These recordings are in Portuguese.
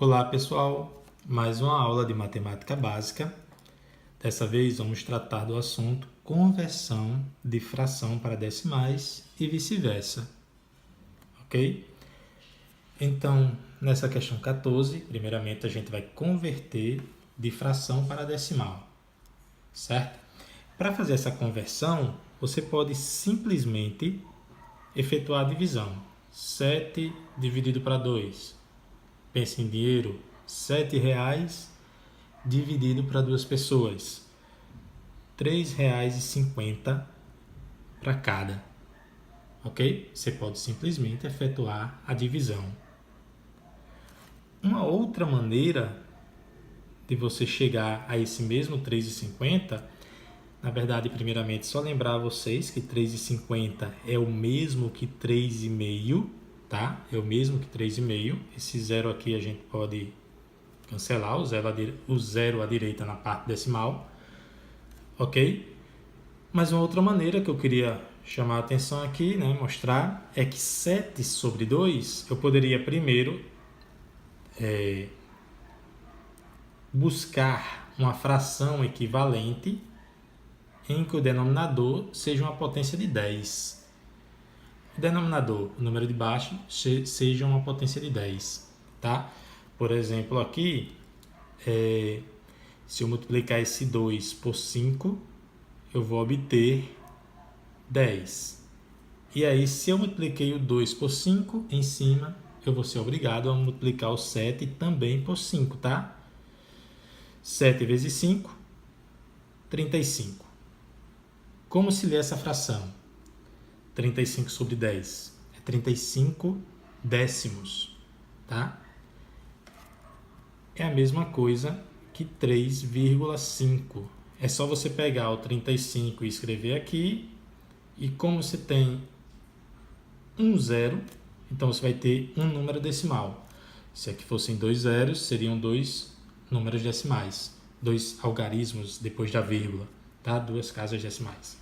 Olá pessoal, mais uma aula de matemática básica. Dessa vez vamos tratar do assunto conversão de fração para decimais e vice-versa, ok? Então, nessa questão 14, primeiramente a gente vai converter de fração para decimal, certo? Para fazer essa conversão, você pode simplesmente efetuar a divisão. 7 dividido para 2. Pense em dinheiro, R$ 7 dividido para duas pessoas. R$ 3,50 para cada. Ok? Você pode simplesmente efetuar a divisão. Uma outra maneira de você chegar a esse mesmo 3,50, na verdade, primeiramente, só lembrar a vocês que 3,50 é o mesmo que 3,5, tá? É o mesmo que 3,5. Esse zero aqui a gente pode cancelar, o zero à direita na parte decimal, ok? Mas uma outra maneira que eu queria chamar a atenção aqui, né, mostrar, é que 7 sobre 2, eu poderia primeiro buscar uma fração equivalente em que o denominador seja uma potência de 10. O denominador, o número de baixo, seja uma potência de 10, tá? Por exemplo, aqui, se eu multiplicar esse 2 por 5, eu vou obter 10. E aí, se eu multipliquei o 2 por 5, em cima, eu vou ser obrigado a multiplicar o 7 também por 5, tá? 7 vezes 5, 35. Como se lê essa fração? 35 sobre 10. É 35 décimos, tá? É a mesma coisa que 3,5. É só você pegar o 35 e escrever aqui. E como você tem um zero, então você vai ter um número decimal. Se aqui fossem dois zeros, seriam dois números decimais. Dois algarismos depois da vírgula, tá? Duas casas decimais.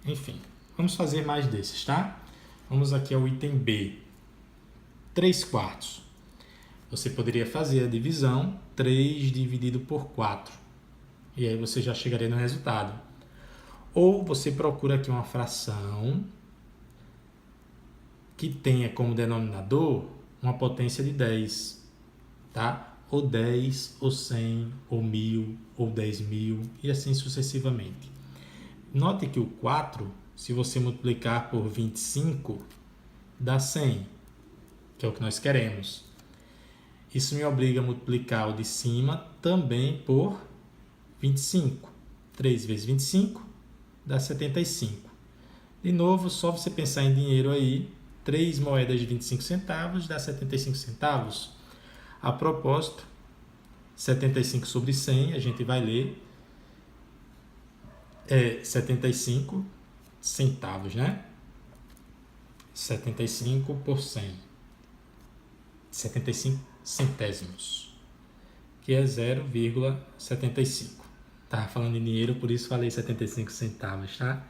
Enfim, vamos fazer mais desses, tá? Vamos aqui ao item B. 3/4. Você poderia fazer a divisão 3 dividido por 4. E aí você já chegaria no resultado. Ou você procura aqui uma fração que tenha como denominador uma potência de 10, tá? Ou 10, ou 100, ou 1000, ou 10.000 e assim sucessivamente. Note que o 4, se você multiplicar por 25, dá 100, que é o que nós queremos. Isso me obriga a multiplicar o de cima também por 25. 3 vezes 25 dá 75. De novo, só você pensar em dinheiro aí, 3 moedas de 25 centavos dá 75 centavos. A propósito, 75 sobre 100, a gente vai ler 75 centavos, né? 75 por 100. 75 centésimos, que é 0,75. Estava falando em dinheiro, por isso falei 75 centavos, tá?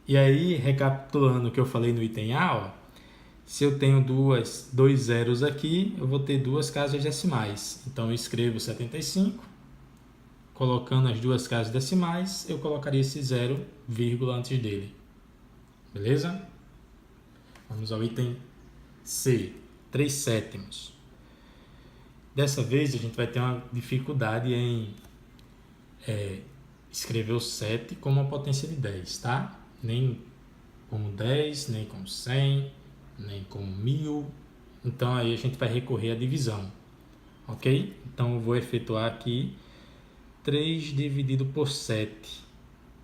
E aí, recapitulando o que eu falei no item A, ó, se eu tenho dois zeros aqui, eu vou ter duas casas decimais. Então, eu escrevo 75, colocando as duas casas decimais, eu colocaria esse 0, antes dele. Beleza? Vamos ao item C, 3/7. Dessa vez, a gente vai ter uma dificuldade em escrever o 7 como uma potência de 10, tá? Nem como 10, nem como 100, nem como 1000. Então, aí a gente vai recorrer à divisão, ok? Então, eu vou efetuar aqui 3 dividido por 7.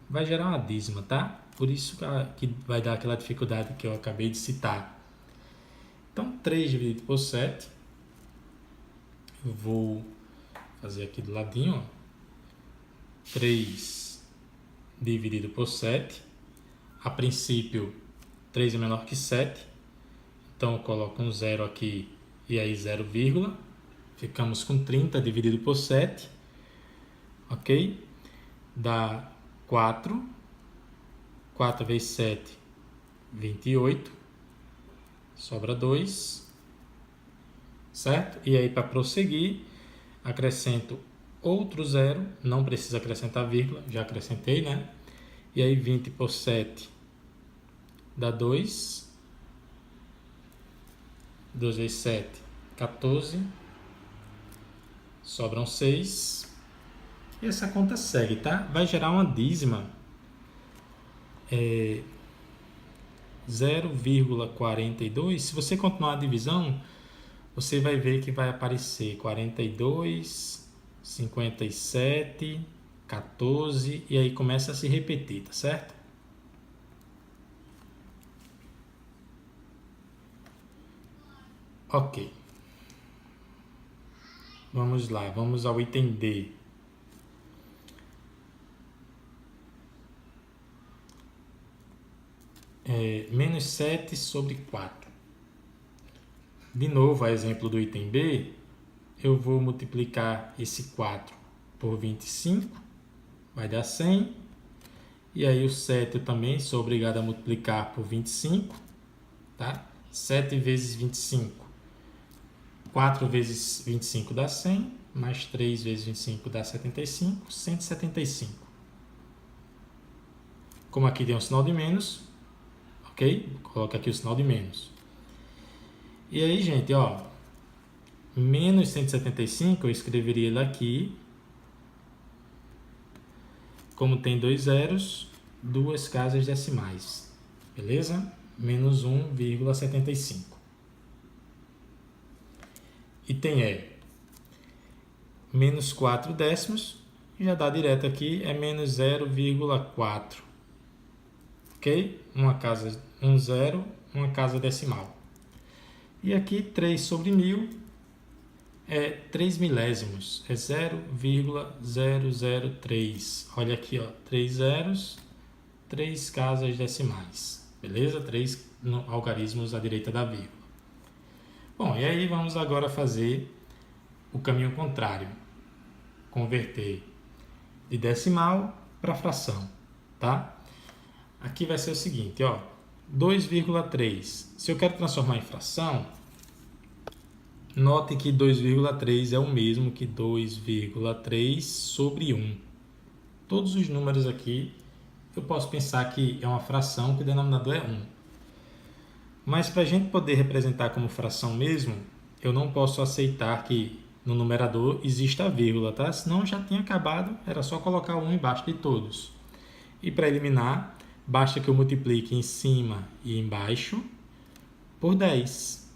Vai gerar uma dízima, tá? Por isso que vai dar aquela dificuldade que eu acabei de citar. Então, 3 dividido por 7. Eu vou fazer aqui do ladinho, ó. 3 dividido por 7. A princípio, 3 é menor que 7. Então, eu coloco um 0 aqui e aí 0, ficamos com 30 dividido por 7. Ok? Dá 4. 4 vezes 7, 28. Sobra 2. certo? E aí, para prosseguir, acrescento outro zero, não precisa acrescentar vírgula, já acrescentei, né? E aí 20 por 7 dá 2. 2 vezes 7, 14. Sobram 6. E essa conta segue, tá? Vai gerar uma dízima 0,42. Se você continuar a divisão, você vai ver que vai aparecer 42, 57, 14 e aí começa a se repetir, tá certo? Ok. Vamos lá, vamos ao item D. Menos 7 sobre 4. De novo, a exemplo do item B, eu vou multiplicar esse 4 por 25, vai dar 100. E aí o 7 eu também sou obrigado a multiplicar por 25, tá? 7 vezes 25. 4 vezes 25 dá 100, mais 3 vezes 25 dá 75, 175. Como aqui tem um sinal de menos, ok? Coloca aqui o sinal de menos. E aí, gente, ó, menos 175, eu escreveria ele aqui. Como tem dois zeros, duas casas decimais, beleza? Menos 1,75. Item E, menos 4 décimos, já dá direto aqui, é menos 0,4. Ok? Um zero, uma casa decimal. E aqui 3 sobre 1000 é 3 milésimos, é 0,003. Olha aqui, ó, 3 zeros, 3 casas decimais, beleza? 3 algarismos à direita da vírgula. Bom, e aí vamos agora fazer o caminho contrário, converter de decimal para fração, tá? Aqui vai ser o seguinte, ó, 2,3. Se eu quero transformar em fração, note que 2,3 é o mesmo que 2,3 sobre 1. Todos os números aqui, eu posso pensar que é uma fração que o denominador é 1. Mas para a gente poder representar como fração mesmo, eu não posso aceitar que no numerador exista a vírgula, tá? Senão já tinha acabado, era só colocar o 1 embaixo de todos. E para eliminar, basta que eu multiplique em cima e embaixo por 10.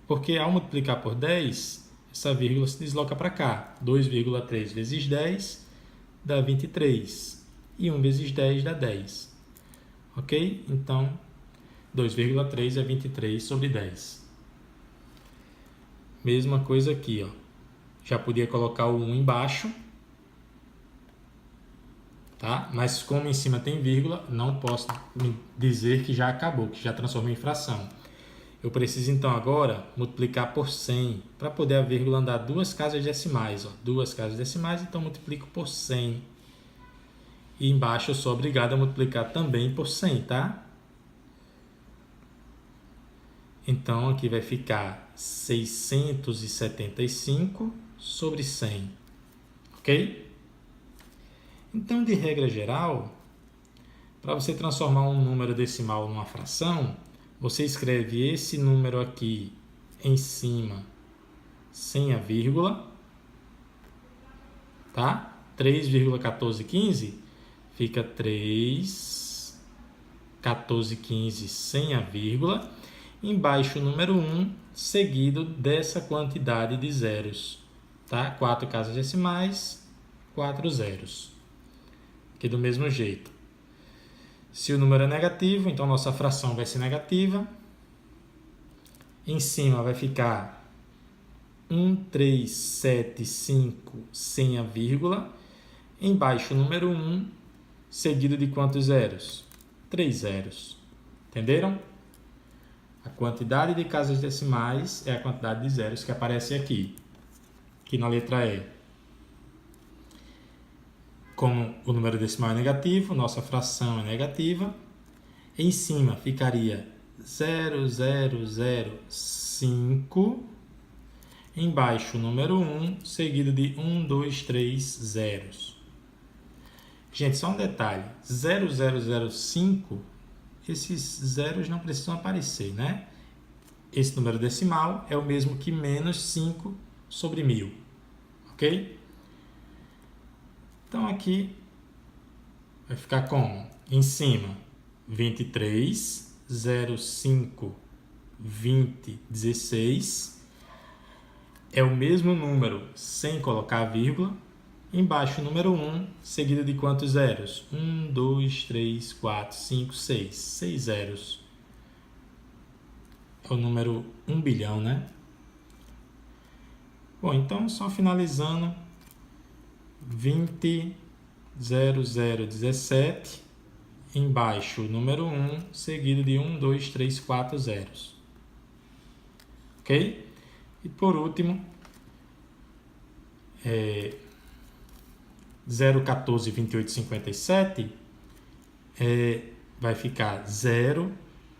Porque ao multiplicar por 10, essa vírgula se desloca para cá. 2,3 vezes 10 dá 23. E 1 vezes 10 dá 10. Ok? Então, 2,3 é 23 sobre 10. Mesma coisa aqui, ó. Já podia colocar o 1 embaixo, tá? Mas como em cima tem vírgula, não posso dizer que já acabou, que já transformou em fração. Eu preciso então agora multiplicar por 100 para poder a vírgula andar duas casas decimais, ó. Duas casas decimais, então multiplico por 100. E embaixo eu sou obrigado a multiplicar também por 100, tá? Então, aqui vai ficar 675 sobre 100, ok? Então, de regra geral, para você transformar um número decimal numa fração, você escreve esse número aqui em cima, sem a vírgula, tá? 3,1415 fica 3,1415 sem a vírgula. Embaixo o número 1, seguido dessa quantidade de zeros, tá? 4 casas decimais, 4 zeros. Aqui do mesmo jeito. Se o número é negativo, então nossa fração vai ser negativa. Em cima vai ficar 1375 sem a vírgula. Embaixo o número 1, seguido de quantos zeros? 3 zeros. Entenderam? A quantidade de casas decimais é a quantidade de zeros que aparece aqui na letra E. Como o número decimal é negativo, nossa fração é negativa. Em cima ficaria 0,005 Embaixo o número 1, seguido de 1, 2, 3 zeros. Gente, só um detalhe. 0005, esses zeros não precisam aparecer, né? Esse número decimal é o mesmo que menos 5 sobre 1000. Ok? Então, aqui vai ficar como? Em cima, 23, 05, 20, 16. É o mesmo número sem colocar a vírgula. Embaixo o número 1, seguido de quantos zeros? 1, 2, 3, 4, 5, 6. 6 zeros. É o número 1 bilhão, né? Bom, então só finalizando. 20, 0017. Embaixo o número 1, seguido de 1, 2, 3, 4 zeros. Ok? E por último, 014, 28, 57 vai ficar 0,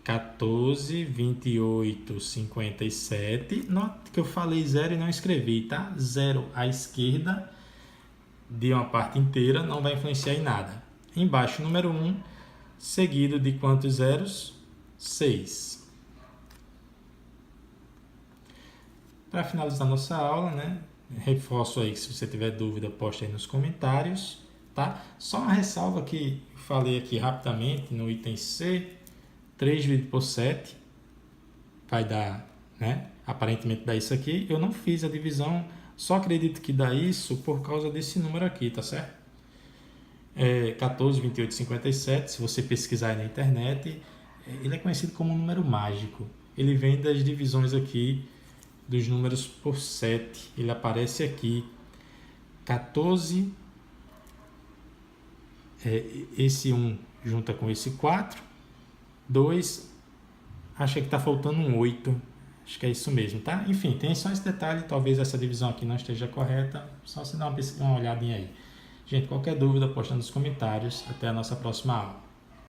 14, 28, 57. Note que eu falei 0 e não escrevi, tá? 0 à esquerda de uma parte inteira não vai influenciar em nada. Embaixo, número 1, seguido de quantos zeros? 6. Para finalizar nossa aula, né? Reforço aí que se você tiver dúvida, poste aí nos comentários, tá? Só uma ressalva que eu falei aqui rapidamente no item C, 3 dividido por 7 vai dar, né? Aparentemente dá isso aqui. Eu não fiz a divisão, só acredito que dá isso por causa desse número aqui, tá certo? 14, 28, 57, se você pesquisar aí na internet, ele é conhecido como um número mágico. Ele vem das divisões aqui dos números por 7. Ele aparece aqui. 14, esse 1 junta com esse 4. 2, acho que está faltando um 8. Acho que é isso mesmo, tá? Enfim, tem só esse detalhe. Talvez essa divisão aqui não esteja correta. Só você dar uma olhadinha aí. Gente, qualquer dúvida, posta nos comentários. Até a nossa próxima aula.